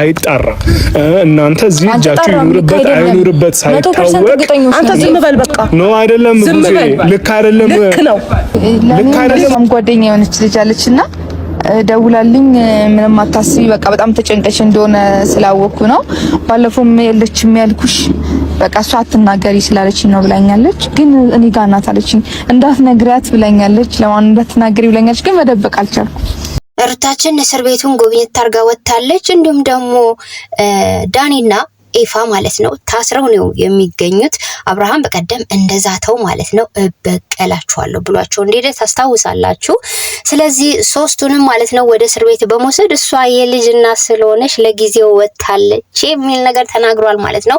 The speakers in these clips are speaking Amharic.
አይጣራ እናንተ እዚህ እጃችሁ ይኑርበት አይኑርበት ሳይታወቅ አንተ ዝም በል በቃ ነው አይደለም ልክ አይደለም ልክ አይደለም ጓደኛ የሆነች ልጅ አለችና ደውላልኝ ምንም አታስቢ በቃ በጣም ተጨንቀሽ እንደሆነ ስላወኩ ነው ባለፈውም የለችም ያልኩሽ በቃ እሷ አትናገሪ ስላለችኝ ነው ብላኛለች ግን እኔ ጋር ናት አለችኝ እንዳትነግሪያት ብላኛለች ለማን እንዳትናገሪ ብላኛለች ግን መደበቅ አልቻልኩም ሩታችን እስር ቤቱን ጎብኝት ታርጋ ወጣለች እንዲሁም ደግሞ ዳኒና ኤፋ ማለት ነው ታስረው ነው የሚገኙት አብርሃም በቀደም እንደዛተው ማለት ነው በቀላችኋለሁ ብሏቸው እንደሄደ ታስታውሳላችሁ ስለዚህ ሶስቱንም ማለት ነው ወደ እስር ቤት በመውሰድ እሷ የልጅና ስለሆነች ለጊዜው ወጣለች የሚል ነገር ተናግሯል ማለት ነው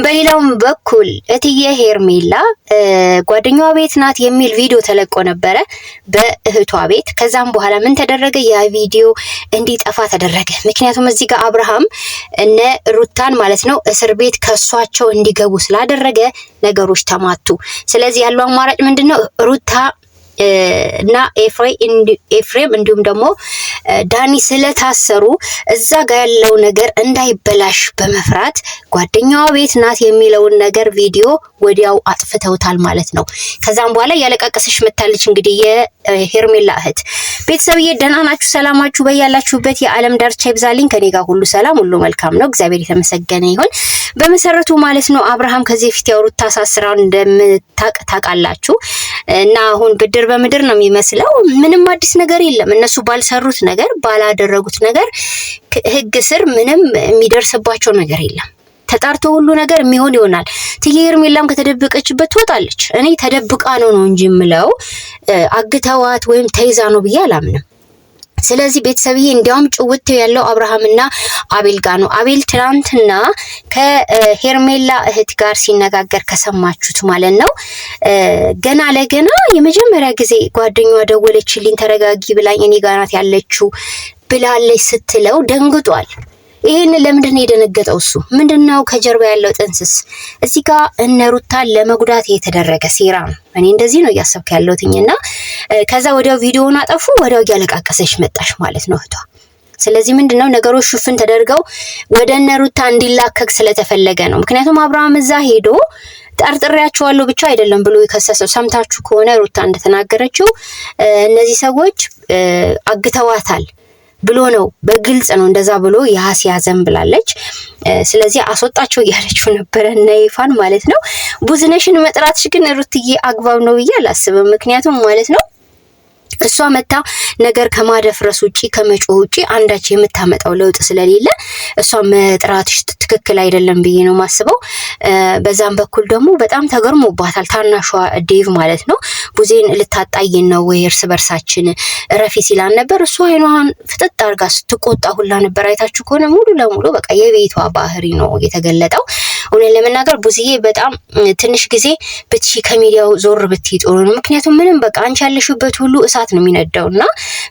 በሌላውም በኩል እትዬ ሄርሜላ ጓደኛዋ ቤት ናት የሚል ቪዲዮ ተለቆ ነበረ በእህቷ ቤት ከዛም በኋላ ምን ተደረገ ያ ቪዲዮ እንዲጠፋ ተደረገ ምክንያቱም እዚህ ጋር አብርሃም እነ ሩታን ማለት ነው እስር ቤት ከሷቸው እንዲገቡ ስላደረገ ነገሮች ተማቱ ስለዚህ ያለው አማራጭ ምንድነው ሩታ እና ኤፍሬም እንዲሁም ደግሞ ዳኒ ስለታሰሩ እዛ ጋር ያለው ነገር እንዳይበላሽ በመፍራት ጓደኛዋ ቤት ናት የሚለውን ነገር ቪዲዮ ወዲያው አጥፍተውታል ማለት ነው ከዛም በኋላ ያለቃቀሰሽ መታለች እንግዲህ የሄርሜላ እህት ቤተሰብዬ ደህና ናችሁ ሰላማችሁ በያላችሁበት የዓለም ዳርቻ ይብዛልኝ ከኔ ጋር ሁሉ ሰላም ሁሉ መልካም ነው እግዚአብሔር የተመሰገነ ይሁን በመሰረቱ ማለት ነው አብርሃም ከዚህ ፊት ያወሩት ታሳስራው እንደምታቃላችሁ እና አሁን ብድር በምድር ነው የሚመስለው ምንም አዲስ ነገር የለም እነሱ ባልሰሩት ነገር ባላደረጉት ነገር ህግ ስር ምንም የሚደርስባቸው ነገር የለም ተጣርቶ ሁሉ ነገር የሚሆን ይሆናል እትዬ ሄርሜላም ከተደበቀችበት ትወጣለች እኔ ተደብቃ ነው እንጂ ምለው አግተዋት ወይም ተይዛ ነው ብዬ አላምንም ስለዚህ ቤተሰብዬ እንዲያውም ጭውት ያለው አብርሃምና አቤል ጋር ነው አቤል ትናንትና ከሄርሜላ እህት ጋር ሲነጋገር ከሰማችሁት ማለት ነው ገና ለገና የመጀመሪያ ጊዜ ጓደኛዋ ደወለችልኝ ተረጋጊ ብላኝ እኔ ጋር ናት ያለችው ብላለች ስትለው ደንግጧል ይሄን ለምንድን ነው የደነገጠው እሱ ምንድነው ከጀርባ ያለው ጥንስስ እዚህ ጋር እነ ሩታን ለመጉዳት የተደረገ ሴራ ነው እኔ እንደዚህ ነው ያሰብኩ ያለውትኝና ከዛ ወዲያው ቪዲዮውን አጠፉ ወዲያው ያለቃቀሰሽ መጣሽ ማለት ነው እህቷ ስለዚህ ምንድነው ነገሮች ሹፍን ተደርገው ወደ እነ ሩታ እንዲላከክ ስለተፈለገ ነው ምክንያቱም አብርሃም እዛ ሄዶ ጠርጥሬያቸዋለሁ ብቻ አይደለም ብሎ ይከሰሰው ሰምታችሁ ከሆነ ሩታ እንደተናገረችው እነዚህ ሰዎች አግተዋታል ብሎ ነው በግልጽ ነው እንደዛ ብሎ ያስያዘን ብላለች ስለዚህ አስወጣቸው ያለችው ነበር እና ይፋን ማለት ነው ቡዝነሽን መጥራትሽ ግን ሩትዬ አግባብ ነው ይያላስበው ምክንያቱም ማለት ነው እሷ መታ ነገር ከማደፍረስ ውጪ ከመጮህ ውጪ አንዳች የምታመጣው ለውጥ ስለሌለ እሷ መጥራትሽ ትክክል አይደለም ብዬ ነው ማስበው በዛም በኩል ደግሞ በጣም ተገርሞባታል ታናሿ ዴቭ ማለት ነው ቡዜን ልታጣይን ነው ወይ እርስ በርሳችን ረፊ ሲላን ነበር እሷ አይኗን ፍጥጥ አርጋ ስትቆጣ ሁላ ነበር አይታችሁ ከሆነ ሙሉ ለሙሉ በቃ የቤቷ ባህሪ ነው የተገለጠው እኔ ለምናገር ቡዝዬ በጣም ትንሽ ጊዜ ብቻ ከሚዲያው ዞር ብትይጡ ነው ምክንያቱም ምንም በቃ አንቺ ያለሽበት ሁሉ እሳት ነው የሚነዳውና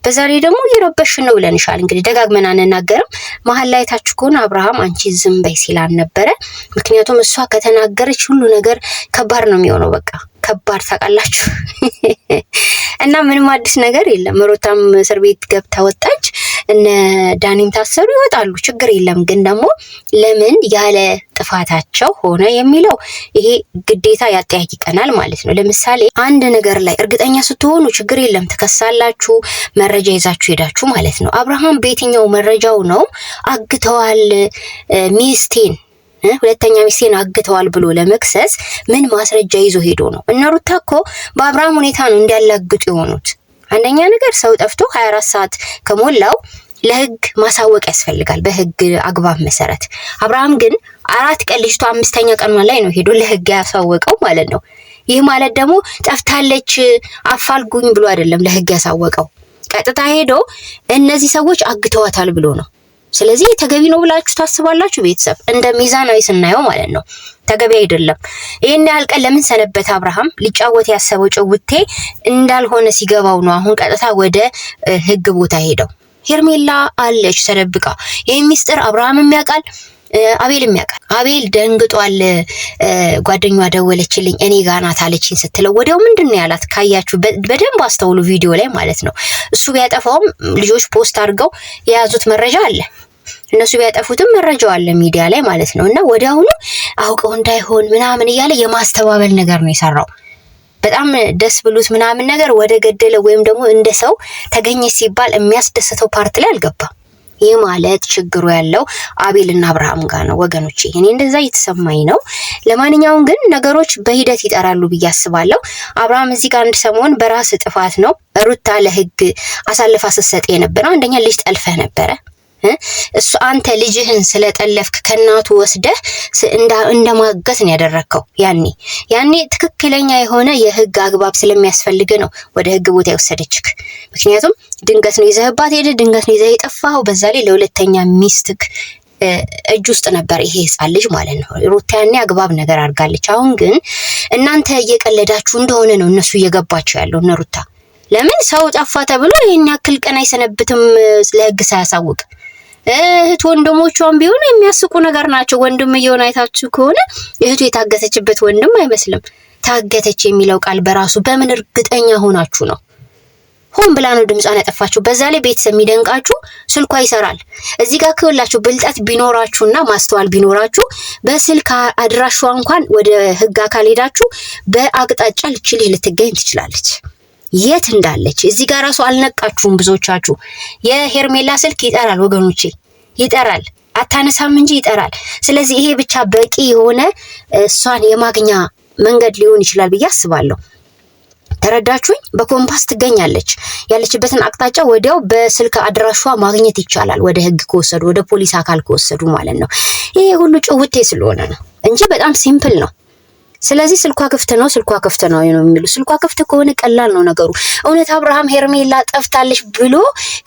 በዛሬ ደግሞ ይረበሽ ነው ብለንሻል እንግዲህ ደጋግመን አንናገርም መሐል ላይ ታችሁ ከሆነ አብርሃም አንቺ ዝም በይ ሲላን ነበር ምክንያቱም እሷ ከተናገረች ሁሉ ነገር ከባድ ነው የሚሆነው በቃ ከባድ ታቃላችሁ እና ምንም አዲስ ነገር የለም ሩታም እስር ቤት ገብታ ወጣች እነ ዳኒም ታሰሩ ይወጣሉ ችግር የለም ግን ደግሞ ለምን ያለ ጥፋታቸው ሆነ የሚለው ይሄ ግዴታ ያጠያይቀናል ማለት ነው ለምሳሌ አንድ ነገር ላይ እርግጠኛ ስትሆኑ ችግር የለም ተከሳላችሁ መረጃ ይዛችሁ ሄዳችሁ ማለት ነው አብርሃም በየትኛው መረጃው ነው አግተዋል ሚስቴን ሁለተኛ ሚስቴን አግተዋል ብሎ ለመክሰስ ምን ማስረጃ ይዞ ሄዶ ነው እነ ሩታ እኮ በአብርሃም ሁኔታ ነው እንዲያላግጡ የሆኑት አንደኛ ነገር ሰው ጠፍቶ 24 ሰዓት ከሞላው ለህግ ማሳወቅ ያስፈልጋል በህግ አግባብ መሰረት አብርሃም ግን 4 ቀን ልጅቷ 5ኛ ቀን ላይ ነው ሄዶ ለህግ ያሳወቀው ማለት ነው ይህ ማለት ደግሞ ጠፍታለች አፋልጉኝ ብሎ አይደለም ለህግ ያሳወቀው ቀጥታ ሄዶ እነዚህ ሰዎች አግተዋታል ብሎ ነው ስለዚህ ተገቢ ነው ብላችሁ ታስባላችሁ ቤተሰብ እንደ ሚዛናዊ ስናየው ማለት ነው ተገቢ አይደለም ይሄን ያህል ቀን ለምን ሰነበት አብርሃም ሊጫወት ያሰበው ጭውቴ እንዳልሆነ ሲገባው ነው አሁን ቀጥታ ወደ ህግ ቦታ ሄደው ሄርሜላ አለች ተደብቃ ይሄ ሚስጥር አብርሃም የሚያውቃል አቤልም ያውቃል አቤል ደንግጧል ጓደኛዋ ደወለችልኝ እኔ ጋር ናት አለችኝ ስትለው ወዲያው ምንድነው ያላት ካያችሁ በደንብ አስተውሉ ቪዲዮ ላይ ማለት ነው እሱ ቢያጠፋውም ልጆች ፖስት አድርገው የያዙት መረጃ አለ እነሱ ቢያጠፉትም መረጃው አለ ሚዲያ ላይ ማለት ነው። እና ወዲያውኑ አውቀው እንዳይሆን ምናምን እያለ የማስተባበል ነገር ነው የሰራው። በጣም ደስ ብሉት ምናምን ነገር ወደ ገደለ ወይም ደግሞ እንደ ሰው ተገኘ ሲባል የሚያስደስተው ፓርት ላይ አልገባም። ይህ ማለት ችግሩ ያለው አቤልና አብርሃም ጋር ነው ወገኖቼ። እኔ እንደዛ እየተሰማኝ ነው። ለማንኛውም ግን ነገሮች በሂደት ይጠራሉ ብዬ አስባለሁ። አብርሃም እዚህ ጋር አንድ ሰሞን በራስ ጥፋት ነው ሩታ ለህግ አሳልፋ ስትሰጥ የነበረው። አንደኛ ልጅ ጠልፈህ ነበረ እሱ አንተ ልጅህን ስለጠለፍክ ከናቱ ወስደህ እንደማገት ነው ያደረከው። ያኔ ትክክለኛ የሆነ የህግ አግባብ ስለሚያስፈልግ ነው ወደ ህግ ቦታ የወሰደችክ። ምክንያቱም ድንገት ነው ይዘህባት ሄደ፣ ድንገት ነው ይዘህ የጠፋኸው። በዛ ላይ ለሁለተኛ ሚስትክ እጅ ውስጥ ነበር ይሄ ህፃን ልጅ ማለት ነው። ሩታ ያኔ አግባብ ነገር አድርጋለች። አሁን ግን እናንተ እየቀለዳችሁ እንደሆነ ነው እነሱ እየገባቸው ያለው እነ ሩታ። ለምን ሰው ጠፋ ተብሎ ይሄን ያክል ቀን አይሰነብትም ለህግ ሳያሳውቅ? እህት ወንድሞቿን ቢሆን የሚያስቁ ነገር ናቸው። ወንድም እየሆነ አይታችሁ ከሆነ እህቱ የታገተችበት ወንድም አይመስልም። ታገተች የሚለው ቃል በራሱ በምን እርግጠኛ ሆናችሁ ነው? ሆን ብላ ነው ድምጿን ያጠፋችሁ። በዛ ላይ ቤተሰብ የሚደንቃችሁ ስልኳ ይሰራል። እዚህ ጋር ከሁላችሁ ብልጠት ቢኖራችሁና ማስተዋል ቢኖራችሁ በስልክ አድራሿ እንኳን ወደ ህግ አካል ሄዳችሁ በአቅጣጫ ልጅ ልትገኝ ትችላለች። የት እንዳለች እዚህ ጋር ራሱ አልነቃችሁም ብዙዎቻችሁ። የሄርሜላ ስልክ ይጠራል ወገኖቼ፣ ይጠራል። አታነሳም እንጂ ይጠራል። ስለዚህ ይሄ ብቻ በቂ የሆነ እሷን የማግኛ መንገድ ሊሆን ይችላል ብዬ አስባለሁ። ተረዳችሁኝ? በኮምፓስ ትገኛለች። ያለችበትን አቅጣጫ ወዲያው በስልክ አድራሿ ማግኘት ይቻላል፣ ወደ ህግ ከወሰዱ ወደ ፖሊስ አካል ከወሰዱ ማለት ነው። ይሄ ሁሉ ጭውቴ ስለሆነ ነው እንጂ በጣም ሲምፕል ነው። ስለዚህ ስልኳ ክፍት ነው የሚሉ ስልኳ ክፍት ከሆነ ቀላል ነው ነገሩ። እውነት አብርሃም ሄርሜላ ጠፍታለች ብሎ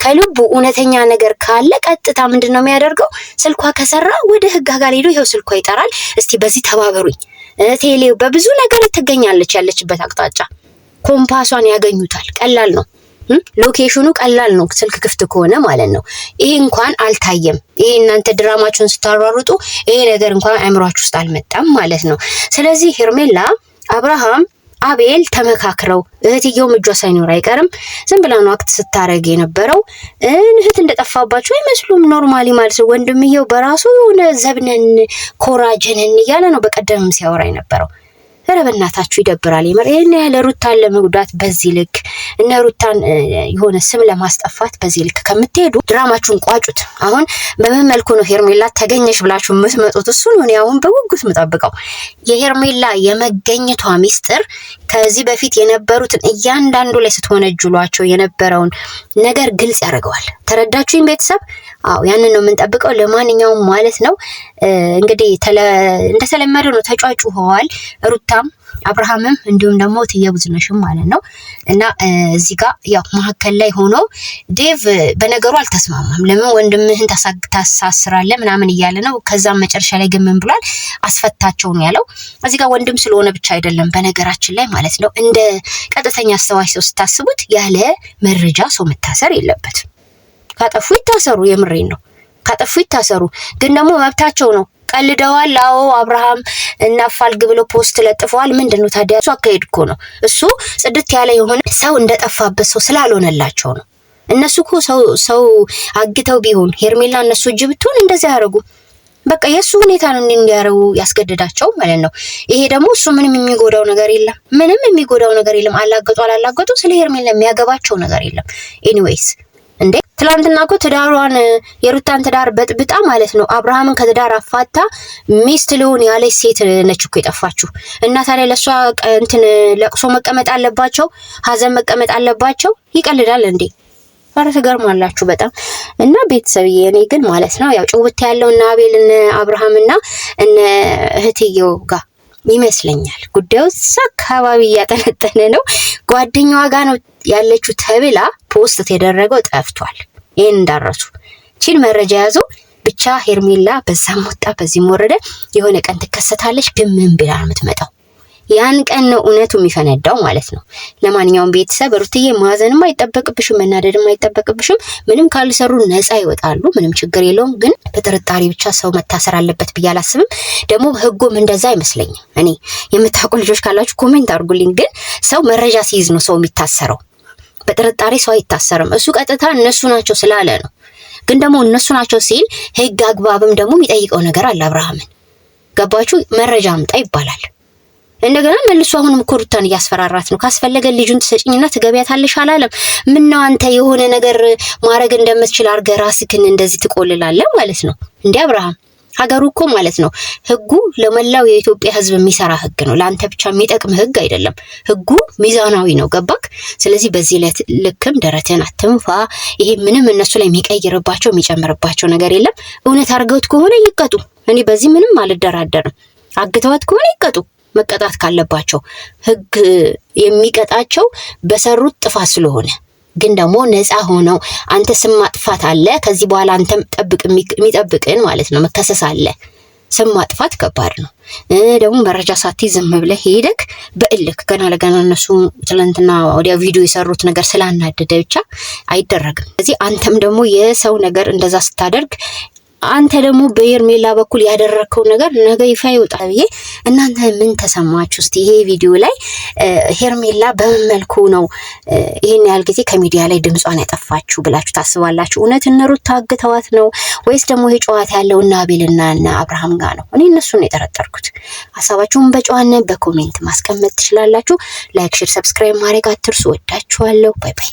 ከልቡ እውነተኛ ነገር ካለ ቀጥታ ምንድነው የሚያደርገው? ስልኳ ከሰራ ወደ ህግ አካል ሄዶ ይሄው ስልኳ ይጠራል። እስቲ በዚህ ተባበሩኝ። ቴሌው በብዙ ነገር ትገኛለች። ያለችበት አቅጣጫ ኮምፓሷን ያገኙታል። ቀላል ነው። ሎኬሽኑ ቀላል ነው ስልክ ክፍት ከሆነ ማለት ነው። ይሄ እንኳን አልታየም። ይሄ እናንተ ድራማችሁን ስታሯሩጡ ይሄ ነገር እንኳን አእምሯችሁ ውስጥ አልመጣም ማለት ነው። ስለዚህ ሄርሜላ፣ አብርሃም፣ አቤል ተመካክረው እህትየው እጇ ሳይኖር አይቀርም ዝም ብላ ነው አክት ስታረግ የነበረው። እህት እንደጠፋባቸው አይመስሉም ኖርማሊ ማለት ነው። ወንድምየው በራሱ የሆነ ዘብነን ኮራጀነን እያለ ነው በቀደምም ሲያወራ የነበረው። ኧረ በእናታችሁ ይደብራል። ይሄን ያህል ሩታን ለመጉዳት በዚህ ልክ እነ ሩታን የሆነ ስም ለማስጠፋት በዚህ ልክ ከምትሄዱ ድራማችሁን ቋጩት። አሁን በምን መልኩ ነው ሄርሜላ ተገኘሽ ብላችሁ የምትመጡት? እሱ ነው እኔ አሁን በጉጉት የምጠብቀው። የሄርሜላ የመገኘቷ ሚስጥር ከዚህ በፊት የነበሩትን እያንዳንዱ ላይ ስትሆነጅሏቸው የነበረውን ነገር ግልጽ ያደርገዋል። ተረዳችሁኝ ቤተሰብ? አዎ ያንን ነው የምንጠብቀው። ለማንኛውም ማለት ነው እንግዲህ እንደተለመደው ነው ተጫጩኸዋል ሩታም አብርሃምም እንዲሁም ደግሞ ትየቡዝነሽም ማለት ነው። እና እዚህ ጋር ያው መሀከል ላይ ሆኖ ዴቭ በነገሩ አልተስማማም። ለምን ወንድምህን ታሳስራለህ ምናምን እያለ ነው። ከዛም መጨረሻ ላይ ግን ምን ብሏል? አስፈታቸው ነው ያለው። እዚህ ጋር ወንድም ስለሆነ ብቻ አይደለም በነገራችን ላይ ማለት ነው። እንደ ቀጥተኛ አስተዋይ ሰው ስታስቡት ያለ መረጃ ሰው መታሰር የለበትም። ካጠፉ ይታሰሩ፣ የምሬን ነው። ካጠፉ ይታሰሩ፣ ግን ደግሞ መብታቸው ነው። ቀልደዋል። አዎ አብርሃም እናፋልግ ብሎ ፖስት ለጥፈዋል። ምንድነው ታዲያ? እሱ አካሄድ እኮ ነው። እሱ ጽድት ያለ የሆነ ሰው እንደጠፋበት ሰው ስላልሆነላቸው ነው። እነሱ እኮ ሰው አግተው ቢሆን ሄርሜላ እነሱ እጅ ብትሆን እንደዚህ ያደርጉ። በቃ የሱ ሁኔታ ነው እንዲያረው ያስገድዳቸው ማለት ነው። ይሄ ደግሞ እሱ ምንም የሚጎዳው ነገር የለም። ምንም የሚጎዳው ነገር የለም። አላገጡ ስለ ሄርሜላ የሚያገባቸው ነገር የለም። ኤኒዌይስ እንዴ ትላንትና እኮ ትዳሯን የሩታን ትዳር በጥብጣ ማለት ነው አብርሃምን ከትዳር አፋታ ሚስት ልሁን ያለች ሴት ነች እኮ የጠፋችሁ። እና ታዲያ ለሷ እንትን ለቅሶ መቀመጥ አለባቸው፣ ሀዘን መቀመጥ አለባቸው? ይቀልዳል እንዴ? ኧረ ትገርማላችሁ በጣም። እና ቤተሰብዬ እኔ ግን ማለት ነው ያው ጭውት ያለው እና አቤል እና አብርሃምና እነ እህትየው ጋር ይመስለኛል ጉዳዩ እዛ አካባቢ እያጠነጠነ ነው። ጓደኛዋ ጋር ነው ያለችው ተብላ ፖስት የተደረገው ጠፍቷል። ይሄን እንዳረሱ ቺን መረጃ ያዙ። ብቻ ሄርሜላ በዛም ወጣ በዚህም ወረደ የሆነ ቀን ትከሰታለች። ግን ምን ብላ ነው የምትመጣው? ያን ቀን ነው እውነቱ የሚፈነዳው ማለት ነው። ለማንኛውም ቤተሰብ ሩትዬ ማዘንም አይጠበቅብሽም፣ መናደድም አይጠበቅብሽም። ምንም ካልሰሩ ነፃ ይወጣሉ። ምንም ችግር የለውም። ግን በጥርጣሬ ብቻ ሰው መታሰር አለበት ብዬ አላስብም። ደግሞ ህጉም እንደዛ አይመስለኝም። እኔ የምታውቁ ልጆች ካላችሁ ኮሜንት አድርጉልኝ። ግን ሰው መረጃ ሲይዝ ነው ሰው የሚታሰረው። በጥርጣሬ ሰው አይታሰርም። እሱ ቀጥታ እነሱ ናቸው ስላለ ነው። ግን ደግሞ እነሱ ናቸው ሲል ህግ አግባብም ደግሞ የሚጠይቀው ነገር አለ። አብርሃምን ገባችሁ? መረጃ አምጣ ይባላል። እንደገና መልሶ አሁንም ሩታን እያስፈራራት ነው። ካስፈለገ ልጁን ትሰጪኝና ትገቢያታለሽ አላለም? ምነው አንተ የሆነ ነገር ማድረግ እንደምትችል አድርገህ ራስህን እንደዚህ ትቆልላለህ ማለት ነው እንዴ? አብርሃም ሀገሩ እኮ ማለት ነው ህጉ ለመላው የኢትዮጵያ ህዝብ የሚሰራ ህግ ነው። ለአንተ ብቻ የሚጠቅም ህግ አይደለም። ህጉ ሚዛናዊ ነው። ገባክ? ስለዚህ በዚህ ልክም ደረትን አትንፋ። ይሄ ምንም እነሱ ላይ የሚቀይርባቸው የሚጨምርባቸው ነገር የለም። እውነት አድርገውት ከሆነ ይቀጡ። እኔ በዚህ ምንም አልደራደርም። አግተዋት ከሆነ ይቀጡ። መቀጣት ካለባቸው ህግ የሚቀጣቸው በሰሩት ጥፋት ስለሆነ፣ ግን ደግሞ ነፃ ሆነው አንተ ስም ማጥፋት አለ ከዚህ በኋላ አንተም ጠብቅ የሚጠብቅን ማለት ነው። መከሰስ አለ። ስም ማጥፋት ከባድ ነው። ደግሞ መረጃ ሳትይዝ ዝም ብለህ ሄደክ በእልክ ገና ለገና እነሱ ትላንትና ወዲያ ቪዲዮ የሰሩት ነገር ስላናደደ ብቻ አይደረግም። ስለዚህ አንተም ደግሞ የሰው ነገር እንደዛ ስታደርግ አንተ ደግሞ በሄርሜላ በኩል ያደረከው ነገር ነገ ይፋ ይወጣል ብዬ እናንተ ምን ተሰማችሁ? እስቲ ይሄ ቪዲዮ ላይ ሄርሜላ በምን መልኩ ነው ይሄን ያህል ጊዜ ከሚዲያ ላይ ድምጿን ያጠፋችሁ ብላችሁ ታስባላችሁ? እውነት እነ ሩት ታግተዋት ነው ወይስ ደግሞ ይሄ ጨዋታ ያለው እና አቤልና እና አብርሃም ጋር ነው? እኔ እነሱን ነው የጠረጠርኩት። ሐሳባችሁን በጨዋነት በኮሜንት ማስቀመጥ ትችላላችሁ። ላይክ፣ ሼር፣ ሰብስክራይብ ማድረግ አትርሱ። ወዳችኋለሁ። ባይ ባይ።